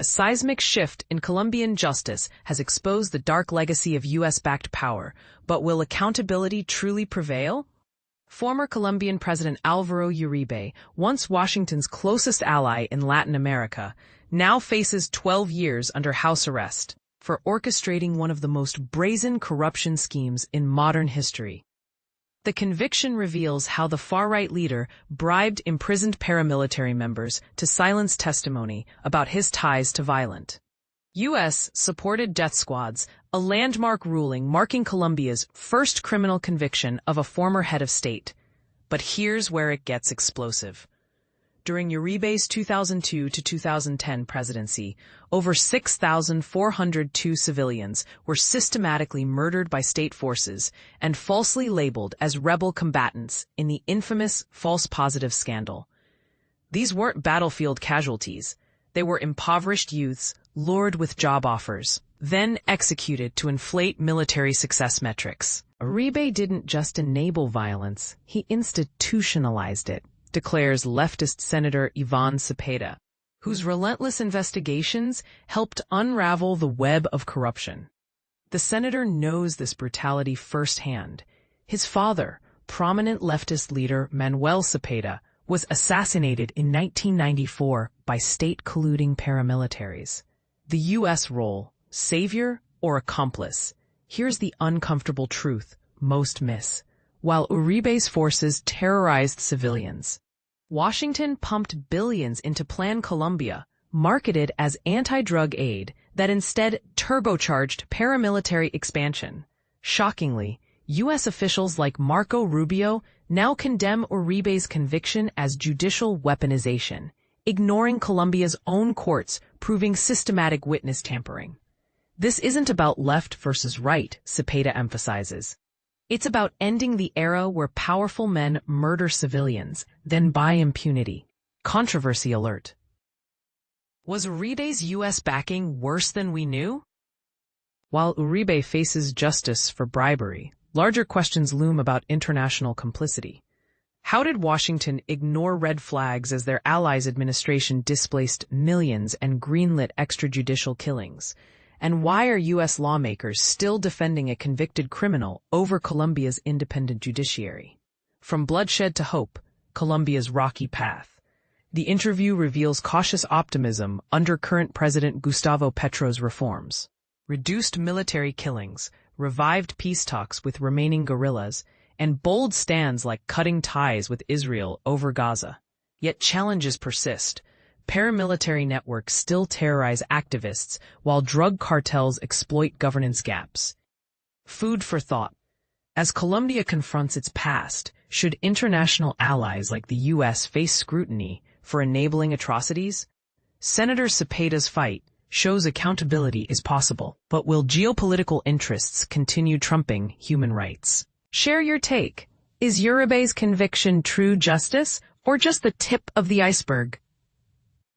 A seismic shift in Colombian justice has exposed the dark legacy of U.S.-backed power, but will accountability truly prevail? Former Colombian President Álvaro Uribe, once Washington's closest ally in Latin America, now faces 12 years under house arrest for orchestrating one of the most brazen corruption schemes in modern history. The conviction reveals how the far-right leader bribed imprisoned paramilitary members to silence testimony about his ties to violent U.S.-supported death squads, a landmark ruling marking Colombia's first criminal conviction of a former head of state. But here's where it gets explosive. During Uribe's 2002 to 2010 presidency, over 6,402 civilians were systematically murdered by state forces and falsely labeled as rebel combatants in the infamous false positive scandal. These weren't battlefield casualties. They were impoverished youths lured with job offers, then executed to inflate military success metrics. Uribe didn't just enable violence, he institutionalized it, declares leftist Senator Iván Cepeda, whose relentless investigations helped unravel the web of corruption. The senator knows this brutality firsthand. His father, prominent leftist leader Manuel Cepeda, was assassinated in 1994 by state-colluding paramilitaries. The U.S. role, savior or accomplice? Here's the uncomfortable truth most miss. While Uribe's forces terrorized civilians, Washington pumped billions into Plan Colombia, marketed as anti-drug aid that instead turbocharged paramilitary expansion. Shockingly, U.S. officials like Marco Rubio now condemn Uribe's conviction as judicial weaponization, ignoring Colombia's own courts proving systematic witness tampering. This isn't about left versus right, Cepeda emphasizes. It's about ending the era where powerful men murder civilians, then buy impunity. Controversy alert. Was Uribe's U.S. backing worse than we knew? While Uribe faces justice for bribery, larger questions loom about international complicity. How did Washington ignore red flags as their allies' administration displaced millions and greenlit extrajudicial killings? And why are U.S. lawmakers still defending a convicted criminal over Colombia's independent judiciary? From bloodshed to hope, Colombia's rocky path. The interview reveals cautious optimism under current President Gustavo Petro's reforms. Reduced military killings, revived peace talks with remaining guerrillas, and bold stands like cutting ties with Israel over Gaza. Yet challenges persist. Paramilitary networks still terrorize activists, while drug cartels exploit governance gaps. Food for thought. As Colombia confronts its past, should international allies like the U.S. face scrutiny for enabling atrocities? Senator Cepeda's fight shows accountability is possible, but will geopolitical interests continue trumping human rights? Share your take. Is Uribe's conviction true justice, or just the tip of the iceberg?